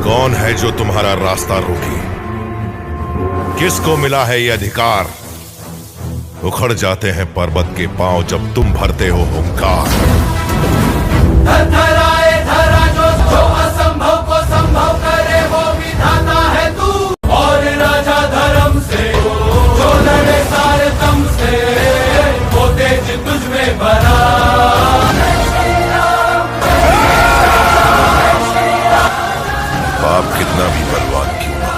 कौन है जो तुम्हारा रास्ता रोके? किसको मिला है ये अधिकार? उखड़ जाते हैं पर्वत के पांव जब तुम भरते हो हुंकार। धराए धरा जो असंभव को संभव करे वो विधाता है तू। और राजा धर्म से जो लड़े सारे दम से वो तेज तुझ में भरा। पाप कितना भी बलवान क्यों ना,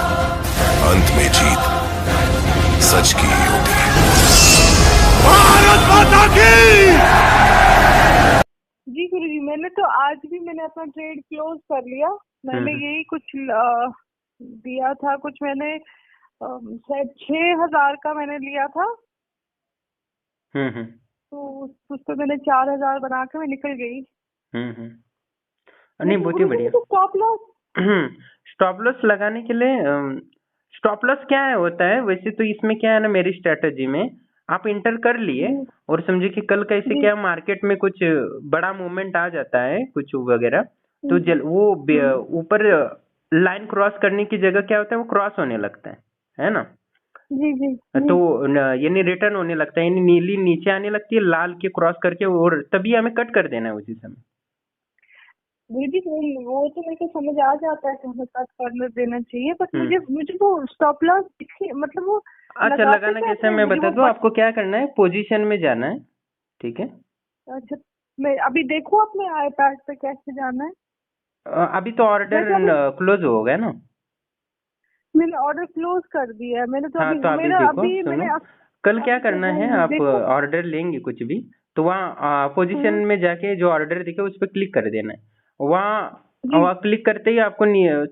अंत में जीत सच की ही होती है। भारत माता की। जी गुरुजी, मैंने तो आज भी मैंने अपना ट्रेड क्लोज कर लिया। मैंने यही कुछ दिया था, कुछ मैंने शायद 6,000 का मैंने लिया था। तो उस पे मैंने 4,000 बना के मैं निकल गई। नहीं, बहुत ही बढ़िया। स्टॉप लॉस स्टॉप लॉस लगाने के लिए स्टॉप लॉस क्या है होता है वैसे तो इसमें क्या है ना, मेरी स्ट्रेटजी में आप इंटर कर लिए और समझे कि कल कैसे क्या मार्केट में कुछ बड़ा मूवमेंट आ जाता है कुछ वगैरह, तो वो ऊपर लाइन क्रॉस करने की जगह क्या होता है वो क्रॉस होने लगता है ना। जी। तो यानी रिटर्न होने लगता है, यानी नीली नीचे आने लगती है, लाल के क्रॉस करके, और तभी हमें कट कर देना है उसी समय। दीदी वो तो मेरे को समझ आ जाता है कि हमें कट करने देना चाहिए, बट मुझे वो स्टॉप लॉस मतलब वो अच्छा, लगाना कैसे मैं बता दूं आपको। क्या करना है, पोजीशन में जाना है, ठीक है। अच्छा, मैं अभी देखूं अपने आईपैड पे कैसे जाना है। अभी तो ऑर्डर क्लोज हो गया ना। मैंने ऑर्डर क्लोज कर दिया है मैंने तो। हाँ, अभी तो अभी मेरा देखो अभी सुनो, मैंने कल क्या करना है, आप देखो। ऑर्डर लेंगे कुछ भी तो वहाँ पोजीशन में जाके जो ऑर्डर दिखे उस पर क्लिक कर देना है। वहाँ क्लिक करते ही आपको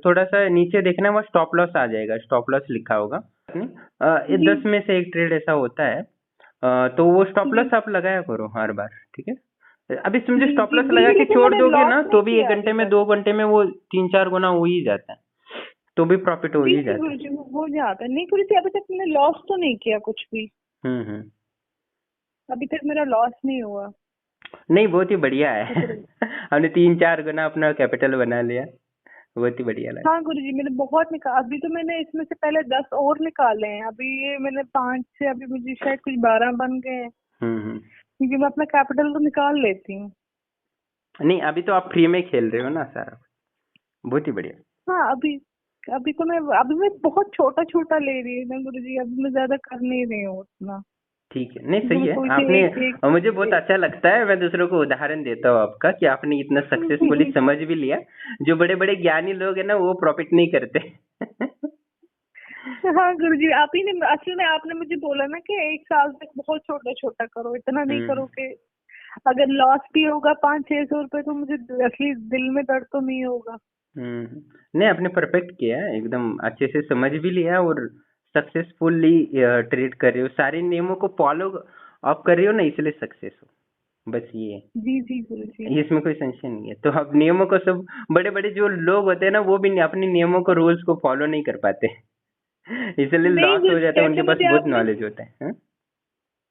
थोड़ा सा नीचे देखना है, वहाँ स्टॉप लॉस आ जाएगा, स्टॉप लॉस लिखा होगा। 10 में से एक ट्रेड ऐसा होता है, तो वो स्टॉप लॉस आप लगाया करो हर बार, ठीक है। अभी समझे स्टॉप लॉस लगा के छोड़ दोगे ना तो भी 1 घंटे में 2 घंटे में वो 3-4 गुना हो ही जाता है, तो भी प्रॉफिट हो ही जाता है। हो जाता है। नहीं गुरुजी, अभी तक मैंने लॉस तो नहीं किया कुछ भी। अभी तक मेरा लॉस नहीं हुआ। नहीं, बहुत ही बढ़िया है। हमने 3-4 गुना अपना कैपिटल बना लिया, बहुत ही बढ़िया लगा। हाँ गुरुजी, मैंने बहुत निकाल, अभी तो मैंने इसमें से पहले 10 और निकाले हैं। अभी ये मैंने 5 से अभी मुझे शायद कुछ 12 बन गए हैं। क्योंकि मैं अपना कैपिटल तो निकाल लेती हूँ। नहीं, अभी तो आप फ्री में खेल रहे हो ना सारा, बहुत ही बढ़िया। हाँ, अभी तो मैं बहुत छोटा छोटा ले रही हूँ ना गुरुजी। अभी मैं ज्यादा कर नहीं रही हूँ उतना। ठीक है, नहीं सही है। आपने मुझे बहुत अच्छा लगता है, मैं दूसरों को उदाहरण देता हूँ आपका कि आपने इतना सक्सेसफुली समझ भी लिया। जो बड़े बड़े ज्ञानी लोग हैं ना वो प्रॉफिट नहीं करते। हाँ गुरुजी, आप ही ने असल में आपने मुझे बोला ना कि 1 साल तक बहुत छोटा छोटा करो, इतना नहीं करो कि अगर लॉस भी होगा 500-600 रुपए तो मुझे असली दिल में दर्द तो नहीं होगा। नहीं, आपने परफेक्ट किया है, एकदम अच्छे से समझ भी लिया और सक्सेसफुली ट्रेड कर रहे हो, सारे नियमों को फॉलो आप कर रहे हो ना, इसलिए सक्सेस हो, बस ये है। जी गुरुजी। इसमें कोई संशय नहीं है। तो अब नियमों को सब बड़े बड़े जो लोग होते हैं ना वो भी अपने नियमों को, रूल्स को फॉलो नहीं कर पाते। इसलिए लॉस हो जाता है, उनके पास बहुत नॉलेज होता है।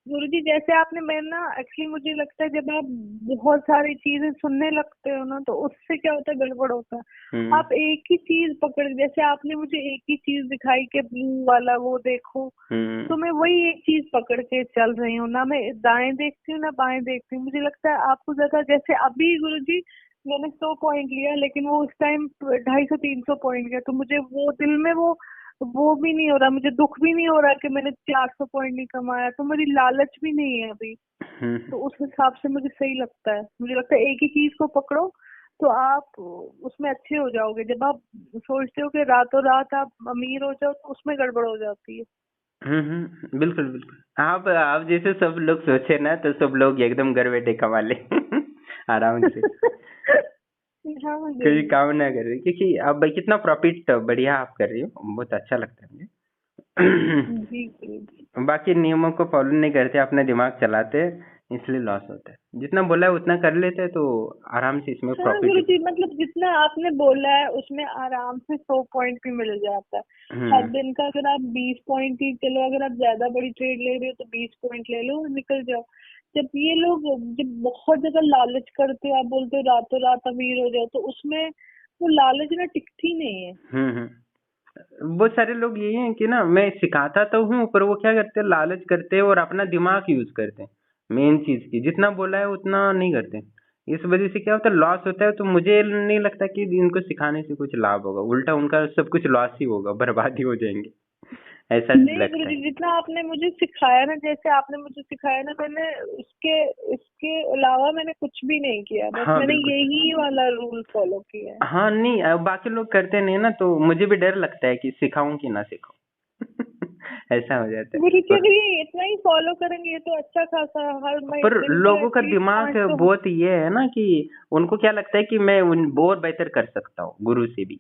गुरुजी जैसे आपने, मैं ना एक्चुअली मुझे लगता है जब आप बहुत सारी चीजें सुनने लगते हो ना तो उससे क्या होता है, गड़बड़ होता है। आप एक ही चीज पकड़, जैसे आपने मुझे एक ही चीज दिखाई कि ब्लू वाला वो देखो, तो मैं वही एक चीज पकड़ के चल रही हूँ ना। मैं दाएं देखती हूँ ना बाएं देखती हूँ। मुझे लगता है आपको ज्यादा, जैसे अभी गुरुजी मैंने 100 पॉइंट लिया लेकिन वो उस टाइम 250-300 पॉइंट गया, तो मुझे वो दिल में वो भी नहीं हो रहा, मुझे दुख भी नहीं हो रहा कि मैंने 400 पॉइंट नहीं कमाया, तो मेरी लालच भी नहीं है अभी। तो उस हिसाब से मुझे सही लगता है। मुझे लगता है एक ही चीज को पकड़ो तो आप उसमें अच्छे हो जाओगे। जब आप सोचते हो कि रातों रात आप अमीर हो जाओ तो उसमें गड़बड़ हो जाती है। बिल्कुल बिल्कुल। आप जैसे सब लोग सोचे ना तो सब लोग एकदम घर बैठे कमा ले। आराम से। हाँ कोई काम ना कर रही, क्योंकि अब कितना प्रॉफिट बढ़िया आप कर रही हो, बहुत अच्छा लगता है मुझे। बाकी नियमों को फॉलो नहीं करते, अपना दिमाग चलाते, इसलिए लॉस होता है। जितना बोला है उतना कर लेते हैं तो आराम से इसमें हाँ प्रॉफिट। गुरुजी, मतलब जितना आपने बोला है उसमें आराम से 100 पॉइंट भी मिल जाता है हर दिन का। अगर आप 20 पॉइंट ही, चलो अगर आप ज्यादा बड़ी ट्रेड ले रहे हो तो 20 पॉइंट ले लो और निकल जाओ। जब ये लोग जब बहुत ज्यादा लालच करते हो, आप बोलते हो रातों रात अमीर हो जाओ, तो उसमें वो लालच ना टिकती नहीं है। बहुत सारे लोग यही हैं कि ना मैं सिखाता तो हूँ पर वो क्या करते हैं, लालच करते हैं और अपना दिमाग यूज करते हैं मेन चीज की, जितना बोला है उतना नहीं करते। इस वजह से क्या होता है, लॉस होता है। तो मुझे नहीं लगता कि इनको सिखाने से कुछ लाभ होगा, उल्टा उनका सब कुछ लॉस ही होगा, बर्बादी हो जाएंगे, ऐसा नहीं लगता गुरुजी, है। जितना आपने मुझे सिखाया ना, जैसे आपने मुझे सिखाया ना, मैंने इसके इसके अलावा मैंने कुछ भी नहीं किया, बस हाँ मैंने बिल्कुल। यही वाला रूल फॉलो किया है। हाँ नहीं, बाकी लोग करते नहीं ना, तो मुझे भी डर लगता है कि सिखाऊं कि ना सिखाऊं। ऐसा हो जाता है। गुरुजी अगर ये इतना ही फॉलो करेंगे तो अच्छा खासा हर पर दिन का लोगों का एटलीस्ट दिमाग 500। बहुत ये है ना कि उनको क्या लगता है कि मैं बहुत बेहतर कर सकता हूँ गुरु से भी।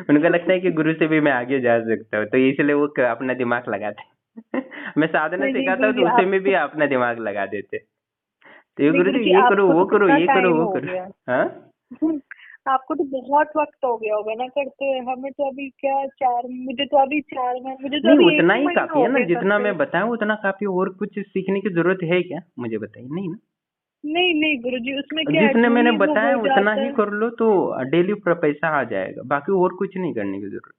उनको लगता है कि गुरु से भी मैं आगे जा सकता हूँ, तो इसलिए वो अपना दिमाग लगाते हैं। मैं साधना नहीं नहीं सिखाता हूँ गुरुजी, तो उसे में आपको भी अपना दिमाग लगा देते हैं। तो ये नहीं गुरु जी गुरुजी, ये करो आपको तो वो करो कितना ये करो टाइम वो हो करो। गया। हाँ आपको तो बहुत वक्त हो गया होगा ना करते हुए। हमें तो अभी क्या 4, मुझे तो अभी 4 महीने, मुझे तो नहीं, अभी 1 उतना ही ही महीना काफी हो है ना, गया जितना करते मैं हुए। बताऊं उतना काफी। और कुछ सीखने की जरूरत है क्या, मुझे बताइए। नहीं ना, नहीं नहीं गुरुजी, उसमें क्या है, जितने जो मैंने ही वो बताया हो उतना जाता ही है। कर लो तो डेली पैसा आ जाएगा, बाकी और कुछ नहीं करने की जरूरत।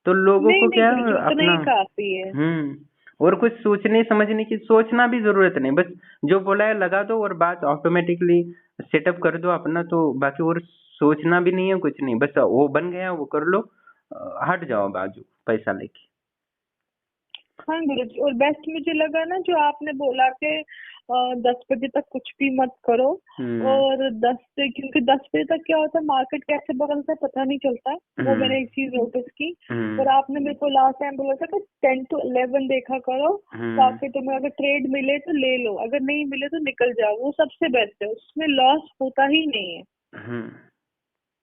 तो लोगों नहीं को नहीं क्या गुरुजी, उतना अपना ही काफी है। और कुछ सोचने समझने की सोचना भी जरूरत नहीं, बस जो बोला है लगा दो और बात ऑटोमेटिकली सेटअप कर दो अपना। तो बाकी और सोचना भी नहीं है, कुछ नहीं, बस वो बन गया वो कर लो, हट जाओ बाजू पैसा लेके। हाँ गुरुजी, और बेस्ट मुझे लगा ना जो आपने बोला कि 10 बजे तक कुछ भी मत करो। हम्म और 10 से, क्योंकि 10 बजे तक क्या होता है, मार्केट कैसे बदलता है पता नहीं चलता, वो हम्म मैंने एक चीज नोटिस की। और हम्म आपने मेरे को लास्ट टाइम बोला था कि 10 to 11 देखा करो, हम्म ताकि तुम्हें अगर ट्रेड मिले तो ले लो, अगर नहीं मिले तो निकल जाओ, वो सबसे बेस्ट है, उसमें लॉस होता ही नहीं है।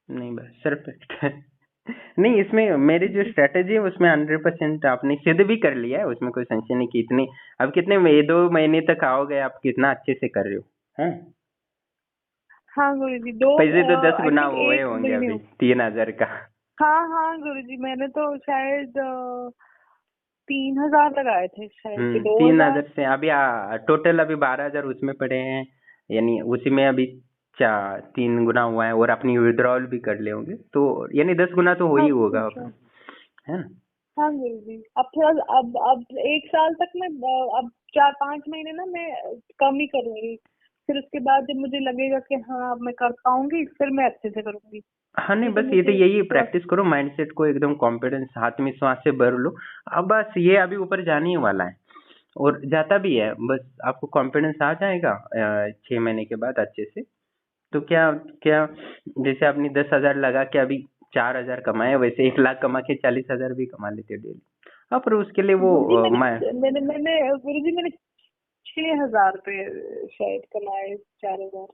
नहीं बस परफेक्ट है। नहीं, इसमें मेरी जो स्ट्रेटेजी है उसमें 100% आपने सिद्ध भी कर लिया है, उसमें कोई संशय नहीं कि इतनी। अब कितने 2 महीने तक आओगे, आप कितना अच्छे से कर रहे हो। हैं, हाँ गुरुजी, दो पैसे तो 10 गुना आई थिंक हुए 1 होंगे महीने अभी हो। 3,000 का। हाँ हाँ गुरुजी, मैंने तो शायद 3,000 लगाए थे, शायद कि 2,000। 3,000 से अभी टोटल अभी 12,000 उसमें पड़े हैं, यानी उसी में अभी 3 गुना हुआ है। और अपनी विड्रॉल भी कर ले होंगे तो यानी 10 गुना तो हो ही हाँ होगा अच्छा। अपना, है ना। हाँ गुरुजी, अब थोड़ा, अब 1 साल तक मैं, अब 4-5 महीने ना मैं कम ही करूंगी। फिर उसके बाद जब मुझे लगेगा कि हाँ अब मैं कर पाऊंगी, फिर मैं अच्छे से करूंगी। हाँ नहीं, ये तो बस ये तो मुझे यही थोड़ा। प्रैक्टिस करो, माइंडसेट को एकदम कॉन्फिडेंस आत्मविश्वास से भर लो। अब बस ये अभी ऊपर जाने ही वाला है और जाता भी है, बस आपको कॉन्फिडेंस आ जाएगा 6 महीने के बाद अच्छे से। तो क्या क्या, जैसे आपने 10,000 लगा के अभी 4,000 कमाए, वैसे 1 लाख कमा के 40,000 भी कमा लेते हो डेली। हाँ पर उसके लिए वो गुरुजी मैं, मैंने 6,000 रुपये शायद कमाए, 4,000।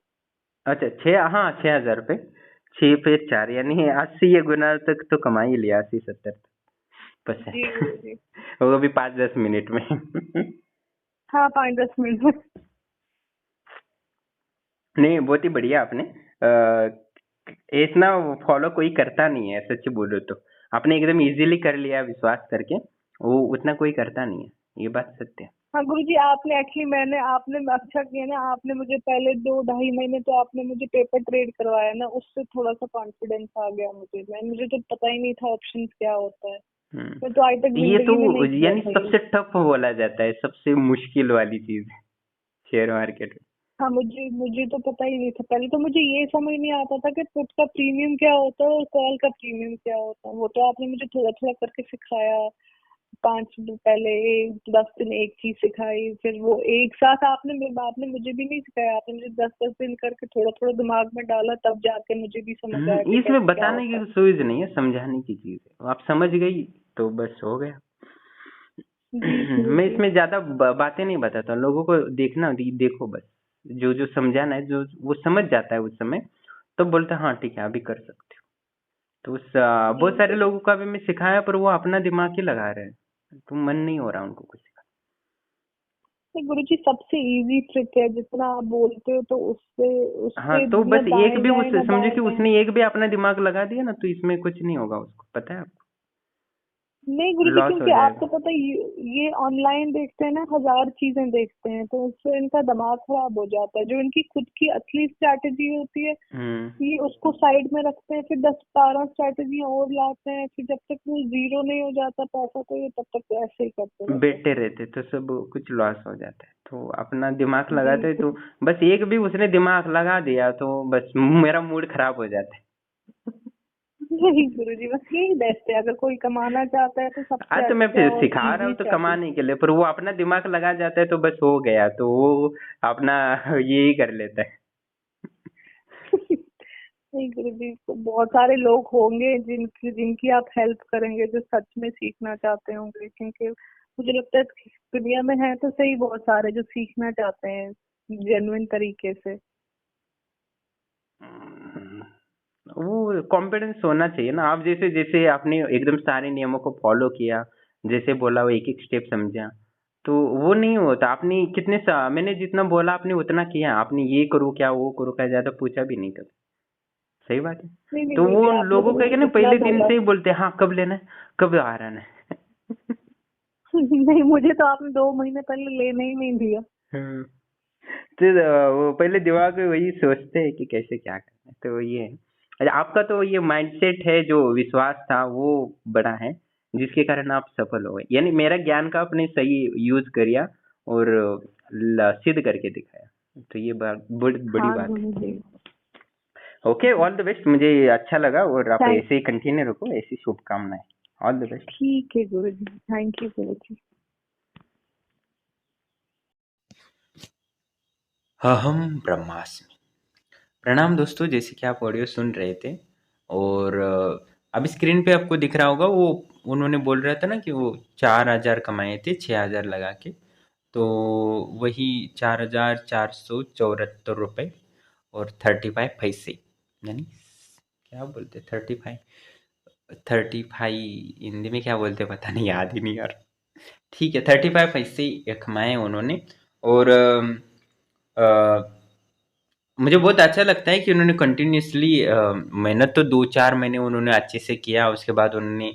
अच्छा 6, हाँ 6,000 रुपये, 6 पे 4 यानी 80 गुना तक तो कमा ही लिया, 80-70%। जी गुरुजी। वो भी 5-10 मिनट में। हाँ 5-10 मिनट में। नहीं बहुत ही बढ़िया आपने इतना फॉलो कोई करता नहीं है, सच बोलो तो। आपने एकदम इजीली कर लिया विश्वास करके, वो उतना कोई करता नहीं है, ये बात सत्य है। हाँ गुरुजी, आपने एक्चुअली आपने अच्छा किया ना, आपने मुझे पहले 2-2.5 महीने तो आपने मुझे पेपर ट्रेड करवाया ना, उससे थोड़ा सा कॉन्फिडेंस आ गया मुझे तो पता ही नहीं था ऑप्शंस क्या होता है। मैं तो आज तक ये तो जिंदगी में नहीं किया यानी था ये। सबसे टफ बोला जाता है, सबसे मुश्किल वाली चीज है शेयर मार्केट में। हाँ, मुझे तो पता ही नहीं था, पहले तो मुझे ये समझ नहीं आता था कि पुट का प्रीमियम क्या होता है और कॉल का प्रीमियम क्या होता है। वो तो आपने मुझे थोड़ा थोड़ा करके सिखाया। 5 दिन पहले 10 दिन एक चीज सिखाई, फिर वो एक साथ आपने मुझे भी नहीं सिखाया, आपने मुझे 10-10 दिन करके थोड़ा थोड़ा दिमाग में डाला, तब जाके मुझे भी समझ आया कि इसमें कैसे क्या बताने होता की है। सोच नहीं है, समझाने की चीज है, आप समझ गई तो बस हो गया। जी गुरु मैं जी। इसमें ज्यादा बातें नहीं बताता, लोगों को देखना देखो बस, जो जो समझाना है, जो वो समझ जाता है उस समय, तो बोलता है हाँ ठीक है अभी कर सकते हो। तो बहुत सारे लोगों का भी मैं सिखाया पर वो अपना दिमाग ही लगा रहे हैं, तो मन नहीं हो रहा उनको कुछ सिखा। गुरु जी, सबसे इजी ट्रिक है, जितना आप बोलते हो तो उससे हाँ उससे तो ना बस एक दाएं भी जाए उस ना समझो बाएं कि जाए। उसने एक भी अपना दिमाग लगा दिया ना, तो इसमें कुछ नहीं होगा, उसको पता है आपको। नहीं गुरुजी, लॉस हो क्योंकि जाएगा। आपको पता है ये ऑनलाइन देखते हैं ना, 1000 चीजें देखते हैं, तो उससे इनका दिमाग खराब हो जाता है। जो इनकी खुद की असली स्ट्रैटेजी होती है, हम्म। ये उसको साइड में रखते हैं, फिर 10-12 स्ट्रैटेजी और लाते हैं, फिर जब तक वो जीरो नहीं हो जाता पैसा, तो ये तब तक ऐसे ही करते रहते हैं। बैठे रहते तो सब कुछ लॉस हो जाता है, तो अपना दिमाग लगाते तो बिल्कुल। बस एक भी उसने दिमाग लगा दिया तो बस मेरा मूड खराब हो जाता है। नहीं गुरुजी, बस यही बेस्ट है। अगर कोई कमाना चाहता है तो हाँ सबसे तो मैं अच्छा फिर और सिखा रहा इजी हूँ तो स्ट्रैटेजी। कमाने के लिए, पर वो अपना दिमाग लगा जाता है तो बस हो गया, तो वो अपना यही कर लेता है। नहीं गुरुजी, तो बहुत सारे लोग होंगे जिनकी जिनकी आप हेल्प करेंगे, जो सच में सीखना चाहते होंगे, क्योंकि मुझे लगता है कि दुनिया में है तो सही बहुत सारे जो सीखना चाहते हैं जेन्युइन तरीके से। वो कॉन्फिडेंस होना चाहिए ना। आप जैसे जैसे आपने एकदम सारे नियमों को फॉलो किया, जैसे बोला वो एक एक स्टेप समझा, तो वो नहीं होता। आपने मैंने जितना बोला आपने उतना किया, आपने ये करो क्या वो करो क्या, ज्यादा पूछा भी नहीं कभी। सही बात है। नहीं नहीं तो वो गुरुजी, उन आपने तो लोगों का मुझे क्या ना, इतना पहले दिन बोला। से ही बोलते हैं हाँ कब लेना है, कब आ रहा है। नहीं, मुझे तो आपने 2 महीने पहले लेने ही नहीं दिया। हाँ। तो वो पहले दिमाग में वही सोचते हैं कि कैसे क्या करना है, तो ये है। अच्छा, आपका तो ये माइंडसेट है, जो विश्वास था वो बड़ा है, जिसके कारण आप सफल हो गए। यानी मेरा ज्ञान का आपने सही यूज करिया और सिद्ध करके दिखाया, तो ये बात बड़ी हाँ बात है। गुरुजी। ओके, ऑल द बेस्ट, मुझे अच्छा लगा, और आप थैंक ऐसे ही कंटिन्यू रखो, ऐसी शुभकामनाएं। All the best. ठीक है गुरुजी, थैंक यू गुरुजी। अहम ब्रह्मास्मि। प्रणाम दोस्तों, जैसे कि आप ऑडियो सुन रहे थे, और अभी स्क्रीन पे आपको दिख रहा होगा, वो उन्होंने बोल रहा था ना कि वो 4,000 कमाए थे 6,000 लगा के, तो वही 4,474 रुपये और 35 पैसे, यानी क्या बोलते 35 हिंदी में क्या बोलते पता नहीं, याद ही नहीं यार। ठीक है, 35 पैसे कमाए उन्होंने। और मुझे बहुत अच्छा लगता है कि उन्होंने कंटिन्यूअसली मेहनत तो 2-4 महीने उन्होंने अच्छे से किया, उसके बाद उन्होंने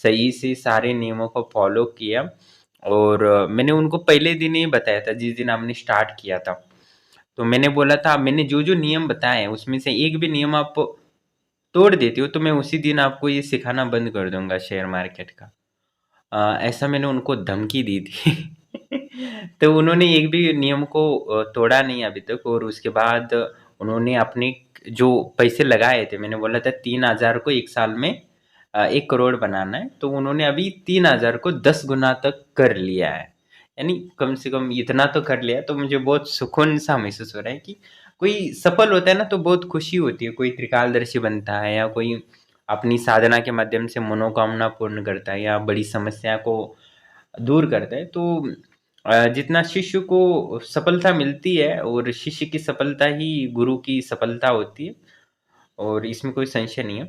सही से सारे नियमों को फॉलो किया। और मैंने उनको पहले दिन ही बताया था, जिस दिन आपने स्टार्ट किया था, तो मैंने बोला था मैंने जो जो नियम बताए हैं उसमें से एक भी नियम आप तोड़ देते हो तो मैं उसी दिन आपको ये सिखाना बंद कर दूंगा शेयर मार्केट का। ऐसा मैंने उनको धमकी दी थी। तो उन्होंने एक भी नियम को तोड़ा नहीं अभी तक, और उसके बाद उन्होंने अपने जो पैसे लगाए थे, मैंने बोला था 3,000 को एक साल में 1 करोड़ बनाना है, तो उन्होंने अभी 3,000 को 10 गुना तक कर लिया है। यानी कम से कम इतना तो कर लिया, तो मुझे बहुत सुकून सा महसूस हो रहा है कि कोई सफल होता है ना तो बहुत खुशी होती है। कोई त्रिकालदर्शी बनता है, या कोई अपनी साधना के माध्यम से मनोकामना पूर्ण करता है, या बड़ी समस्या को दूर करता है, तो जितना शिष्य को सफलता मिलती है, और शिष्य की सफलता ही गुरु की सफलता होती है, और इसमें कोई संशय नहीं है।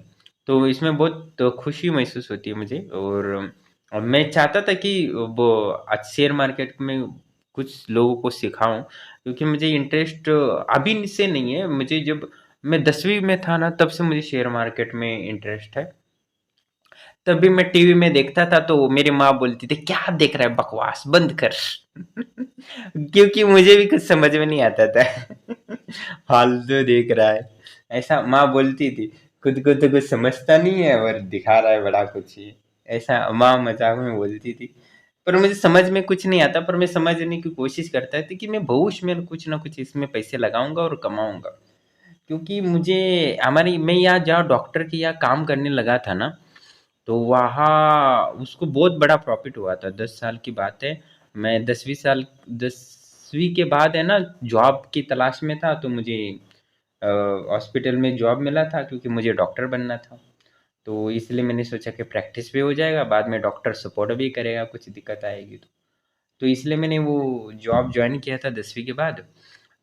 तो इसमें बहुत खुशी महसूस होती है मुझे, और मैं चाहता था कि वो आज शेयर मार्केट में कुछ लोगों को सिखाऊं, क्योंकि मुझे इंटरेस्ट अभी से नहीं है, मुझे जब मैं 10वीं में था ना तब से मुझे शेयर मार्केट में इंटरेस्ट है। तभी मैं टीवी में देखता था तो मेरी माँ बोलती थी क्या देख रहा है, बकवास बंद कर। क्योंकि मुझे भी कुछ समझ में नहीं आता था। फालतू देख रहा है, ऐसा माँ बोलती थी। खुद को तो कुछ समझता नहीं है और दिखा रहा है बड़ा कुछ ही, ऐसा माँ मजाक में बोलती थी। पर मुझे समझ में कुछ नहीं आता, पर मैं समझने की कोशिश करता था कि मैं भविष्य में कुछ ना कुछ इसमें पैसे लगाऊंगा और कमाऊंगा। क्योंकि मुझे मैं यहाँ जहाँ डॉक्टर की यहाँ काम करने लगा था ना, तो वहाँ उसको बहुत बड़ा प्रॉफिट हुआ था। 10 साल की बात है, मैं 10वीं के बाद है ना जॉब की तलाश में था, तो मुझे हॉस्पिटल में जॉब मिला था, क्योंकि मुझे डॉक्टर बनना था। तो इसलिए मैंने सोचा कि प्रैक्टिस भी हो जाएगा, बाद में डॉक्टर सपोर्ट भी करेगा कुछ दिक्कत आएगी तो इसलिए मैंने वो जॉब ज्वाइन किया था 10वीं के बाद।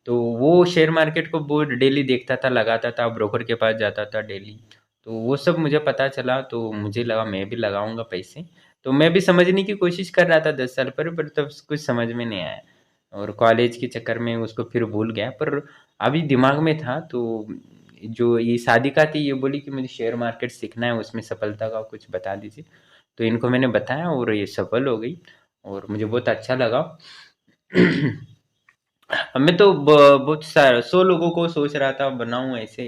तो वो शेयर मार्केट को बहुत डेली देखता था, लगाता था, ब्रोकर के पास जाता था डेली। तो वो सब मुझे पता चला, तो मुझे लगा मैं भी लगाऊंगा पैसे। तो मैं भी समझने की कोशिश कर रहा था 10 साल पर तब कुछ समझ में नहीं आया, और कॉलेज के चक्कर में उसको फिर भूल गया। पर अभी दिमाग में था, तो जो ये सादिका थी ये बोली कि मुझे शेयर मार्केट सीखना है, उसमें सफलता का कुछ बता दीजिए। तो इनको मैंने बताया और ये सफल हो गई और मुझे बहुत अच्छा लगा। मैं तो बहुत सारा 100 लोगों को सोच रहा था बनाऊं ऐसे,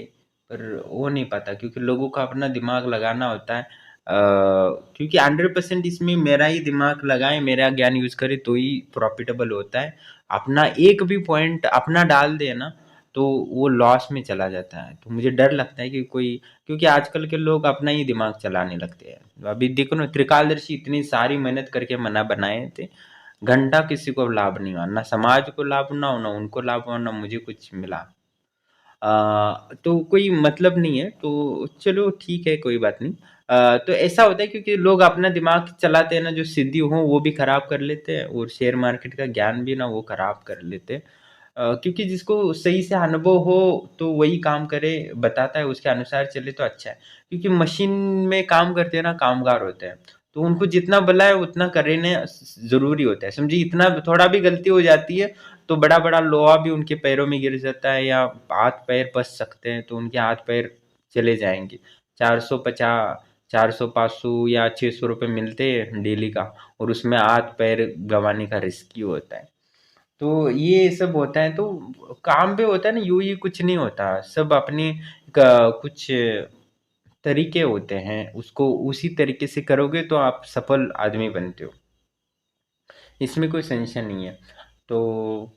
पर हो नहीं पाता क्योंकि लोगों का अपना दिमाग लगाना होता है। क्योंकि 100% इसमें मेरा ही दिमाग लगाए, मेरा ज्ञान यूज करे तो ही प्रॉफिटेबल होता है। अपना एक भी पॉइंट अपना डाल दे ना तो वो लॉस में चला जाता है। तो मुझे डर लगता है कि कोई, क्योंकि आजकल के लोग अपना ही दिमाग चलाने लगते हैं। अभी देखो ना, त्रिकालदर्शी इतनी सारी मेहनत करके मना बनाए थे, घंटा किसी को लाभ नहीं हुआ, ना समाज को लाभ ना हो, ना उनको लाभ हुआ, ना मुझे कुछ मिला। तो कोई मतलब नहीं है, तो चलो ठीक है, कोई बात नहीं। तो ऐसा होता है क्योंकि लोग अपना दिमाग चलाते हैं ना, जो सिद्धि हो वो भी खराब कर लेते हैं और शेयर मार्केट का ज्ञान भी ना वो खराब कर लेते हैं। क्योंकि जिसको सही से अनुभव हो तो वही काम करे, बताता है उसके अनुसार चले तो अच्छा है। क्योंकि मशीन में काम करते हैं ना कामगार होते हैं, तो उनको जितना बुलाए उतना करने जरूरी होता है, समझिए। इतना थोड़ा भी गलती हो जाती है तो बड़ा बड़ा लोहा भी उनके पैरों में गिर जाता है, या हाथ पैर फंस सकते हैं, तो उनके हाथ पैर चले जाएंगे। 450 400 500 या 600 रुपये मिलते हैं डेली का, और उसमें हाथ पैर गंवाने का रिस्क ही होता है। तो ये सब होता है, तो काम पे होता है ना, यूं ही कुछ नहीं होता, सब अपने कुछ तरीके होते हैं, उसको उसी तरीके से करोगे तो आप सफल आदमी बनते हो, इसमें कोई संशय नहीं है। तो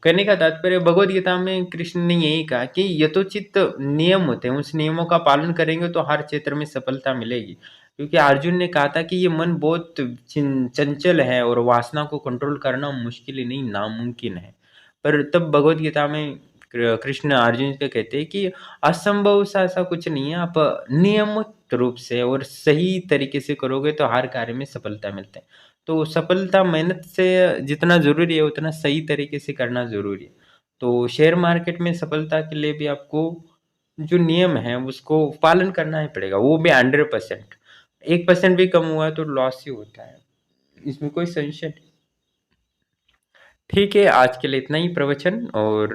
कहने का तात्पर्य, भगवत गीता में कृष्ण ने यही कहा कि यथोचित नियम होते हैं, उस नियमों का पालन करेंगे तो हर क्षेत्र में सफलता मिलेगी। क्योंकि अर्जुन ने कहा था कि ये मन बहुत चंचल है और वासना को कंट्रोल करना मुश्किल ही नहीं नामुमकिन है। पर तब भगवत गीता में कृष्ण अर्जुन को कहते हैं कि असंभव सा ऐसा कुछ नहीं है, आप नियमित रूप से और सही तरीके से करोगे तो हर कार्य में सफलता मिलता है। तो सफलता मेहनत से जितना जरूरी है उतना सही तरीके से करना जरूरी है। तो शेयर मार्केट में सफलता के लिए भी आपको जो नियम है उसको पालन करना ही पड़ेगा, वो भी 100%। 1% भी कम हुआ तो लॉस ही होता है, इसमें कोई संशय नहीं। ठीक है, आज के लिए इतना ही प्रवचन, और